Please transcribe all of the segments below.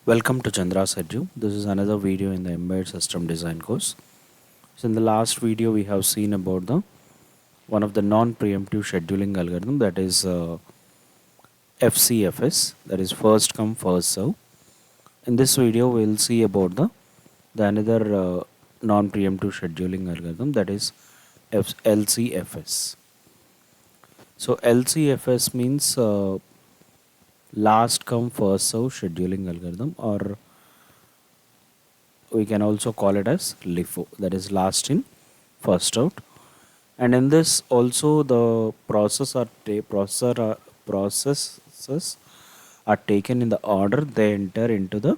Welcome to CHANDRAS Edu. This is another video in the Embedded System Design course. So in the last video we have seen about the one of the non-preemptive scheduling algorithm, that is FCFS, that is first come first serve. In this video we will see about the another non-preemptive scheduling algorithm, that is LCFS. So LCFS means last come first serve scheduling algorithm, or we can also call it as LIFO, that is last in first out. And in this also the processes are taken in the order they enter into the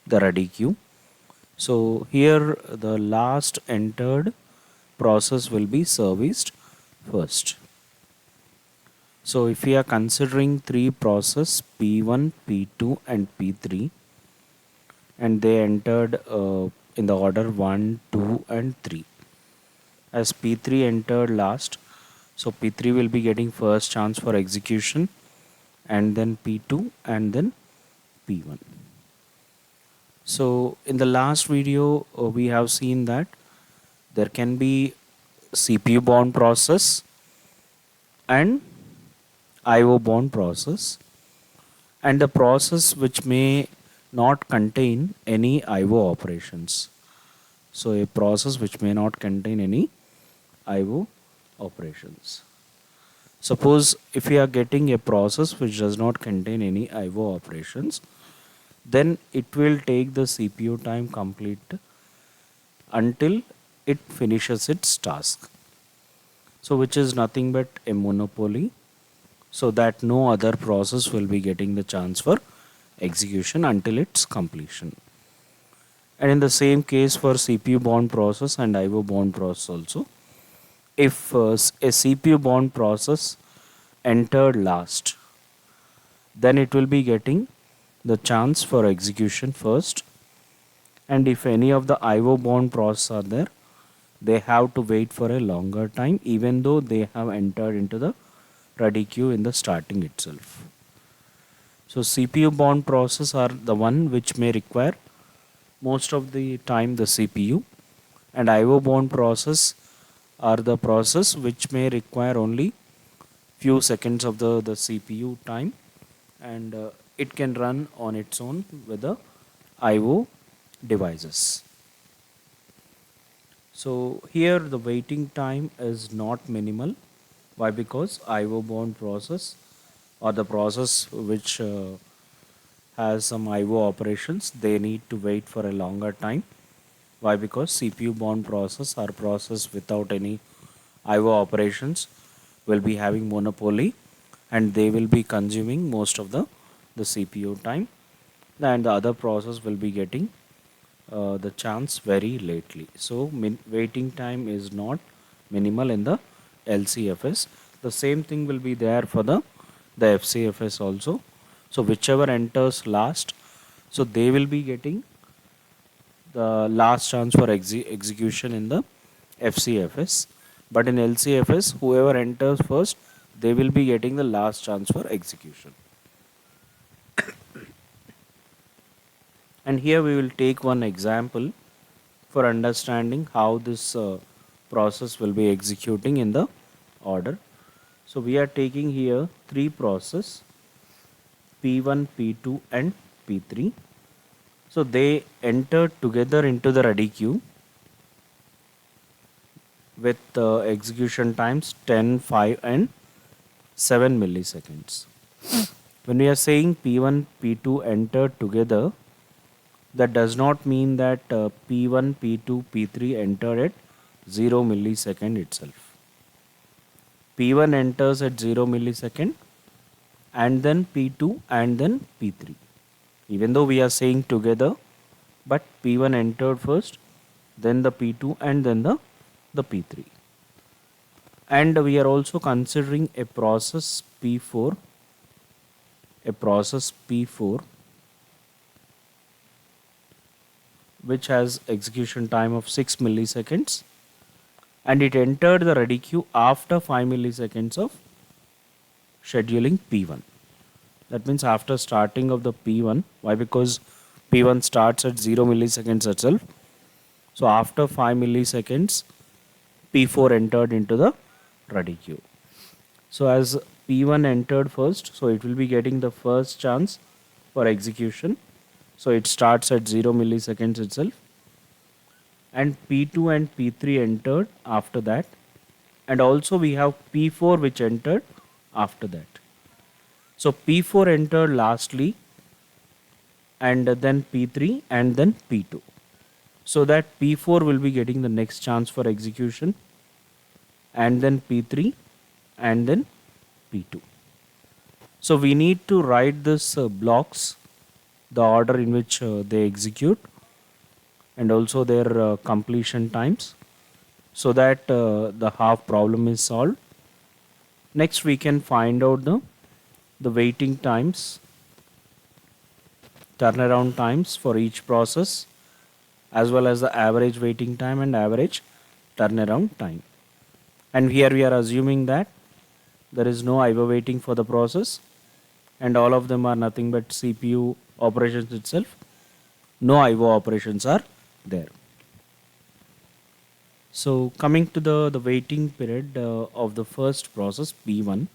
ready queue. So here the last entered process will be serviced first. So if we are considering three process P1, P2 and P3, and they entered in the order 1, 2 and 3. As P3 entered last, so P3 will be getting first chance for execution, and then P2 and then P1. So in the last video we have seen that there can be CPU bound process and IO bound process, and the process which may not contain any IO operations. So a process which may not contain any IO operations. Suppose if we are getting a process which does not contain any IO operations, then it will take the CPU time complete until it finishes its task. So which is nothing but a monopoly, so that no other process will be getting the chance for execution until its completion. And in the same case for CPU bound process and IO bound process also, if a CPU bound process entered last, then it will be getting the chance for execution first, and if any of the IO bound process are there, they have to wait for a longer time even though they have entered into the ready queue in the starting itself. So CPU bound process are the one which may require most of the time the CPU, and IO bound process are the process which may require only few seconds of the CPU time, and it can run on its own with the IO devices. So here the waiting time is not minimal. Why? Because IO bound process, or the process which has some IO operations, they need to wait for a longer time. Why? Because CPU bound process or process without any IO operations will be having monopoly, and they will be consuming most of the CPU time, and the other process will be getting the chance very lately. So waiting time is not minimal in the LCFS. The same thing will be there for the FCFS also. So whichever enters last, so they will be getting the last chance for execution in the FCFS. But in LCFS, whoever enters first, they will be getting the last chance for execution. And here we will take one example for understanding how this process will be executing in the order. So we are taking here three process P1, P2 and P3. So they entered together into the ready queue with execution times 10, 5 and 7 milliseconds. When we are saying P1, P2 entered together, that does not mean that P1, P2, P3 entered at 0 millisecond itself. P1 enters at 0 millisecond, and then P2 and then P3. Even though we are saying together, but P1 entered first, then the P2 and then the P3. And we are also considering a process P4, which has execution time of 6 milliseconds, and it entered the ready queue after 5 milliseconds of scheduling P1. That means after starting of the P1. Why? Because P1 starts at 0 milliseconds itself. So after 5 milliseconds, P4 entered into the ready queue. So as P1 entered first, so it will be getting the first chance for execution. So it starts at 0 milliseconds itself. And P2 and P3 entered after that. And also we have P4 which entered after that. So P4 entered lastly, and then P3 and then P2. So that P4 will be getting the next chance for execution, and then P3 and then P2. So we need to write this blocks, the order in which they execute, and also their completion times, so that the half problem is solved. Next we can find out the waiting times, turnaround times for each process, as well as the average waiting time and average turnaround time. And here we are assuming that there is no IO waiting for the process, and all of them are nothing but CPU operations itself. No IO operations are there. So coming to the waiting period of the first process P1,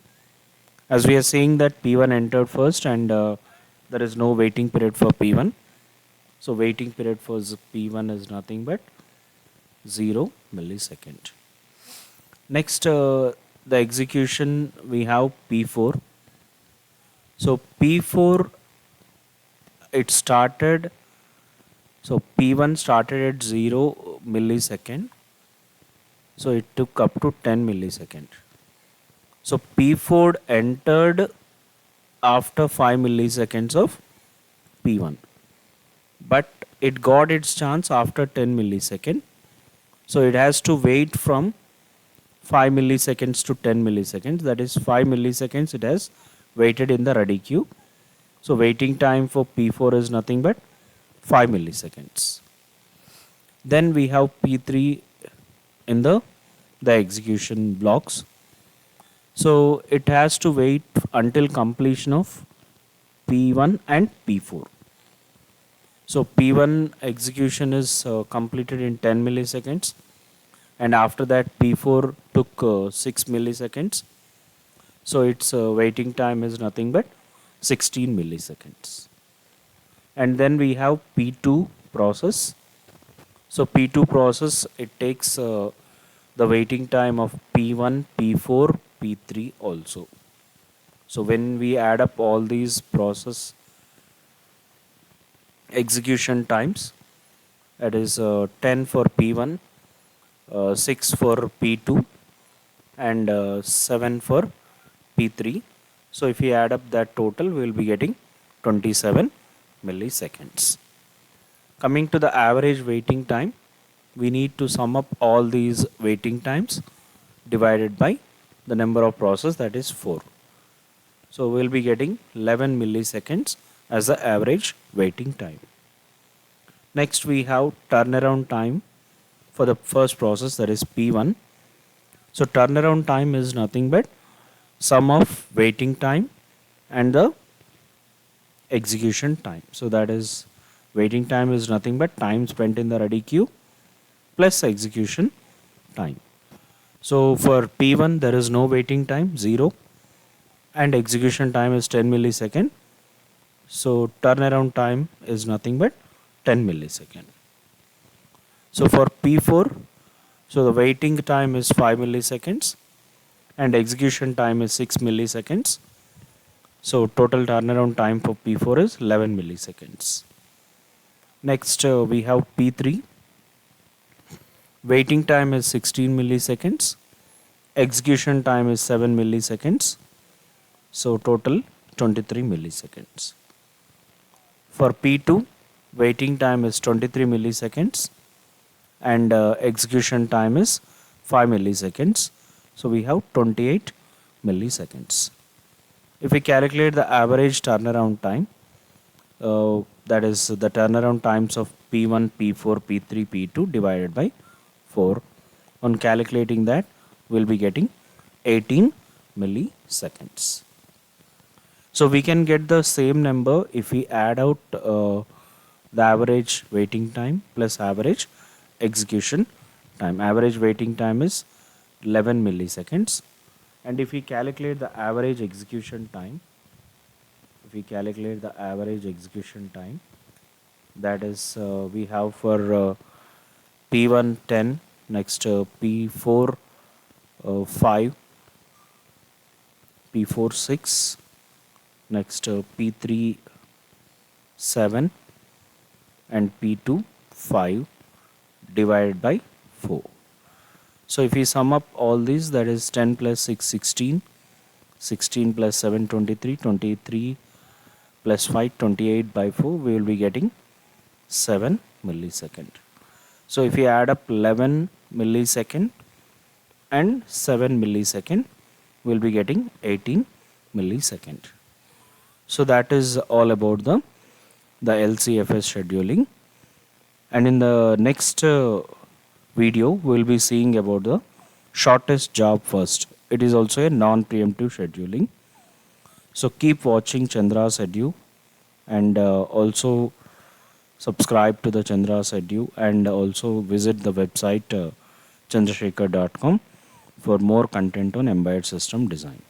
as we are saying that P1 entered first, and there is no waiting period for P1. So waiting period for P1 is nothing but 0 millisecond. Next, the execution, we have P4. So P4, it started, so P1 started at 0 millisecond. So it took up to 10 millisecond. So P4 entered after 5 milliseconds of P1. But it got its chance after 10 millisecond. So it has to wait from 5 milliseconds to 10 milliseconds. That is 5 milliseconds it has waited in the ready queue. So waiting time for P4 is nothing but 5 milliseconds. Then we have P3 in the execution blocks. So it has to wait until completion of P1 and P4. So P1 execution is completed in 10 milliseconds, and after that P4 took 6 milliseconds. So its waiting time is nothing but 16 milliseconds. And then we have P2 process. So P2 process, it takes the waiting time of P1, P4, P3 also. So when we add up all these process execution times, that is 10 for P1, 6 for P2, and 7 for P3. So if we add up that total, we will be getting 27 milliseconds. Coming to the average waiting time, we need to sum up all these waiting times divided by the number of process, that is 4. So we will be getting 11 milliseconds as the average waiting time. Next we have turnaround time for the first process, that is P1. So turnaround time is nothing but sum of waiting time and the execution time. So that is, waiting time is nothing but time spent in the ready queue plus execution time. So for P1 there is no waiting time, 0, and execution time is 10 millisecond. So turnaround time is nothing but 10 millisecond. So for P4, so the waiting time is 5 milliseconds and execution time is 6 milliseconds. So total turnaround time for P4 is 11 milliseconds. Next we have P3. Waiting time is 16 milliseconds. Execution time is 7 milliseconds. So total 23 milliseconds. For P2, waiting time is 23 milliseconds and execution time is 5 milliseconds. So we have 28 milliseconds. If we calculate the average turnaround time, that is the turnaround times of P1, P4, P3, P2 divided by 4. On calculating that, we'll be getting 18 milliseconds. So we can get the same number if we add out the average waiting time plus average execution time. Average waiting time is 11 milliseconds. And if we calculate the average execution time, if we calculate the average execution time, that is we have for P1 10, next P4 5, P4 6, next P3 7, and P2 5 divided by 4. So if we sum up all these, that is 10 plus 6 16, 16 plus 7 23, 23 plus 5 28 by 4, we will be getting 7 millisecond. So if we add up 11 millisecond and 7 millisecond, we will be getting 18 millisecond. So that is all about the LCFS scheduling. And in the next video, we will be seeing about the shortest job first. It is also a non-preemptive scheduling. So keep watching Chandra's Edu, and also subscribe to the Chandra's Edu, and also visit the website chandrasekhar.com for more content on embedded system design.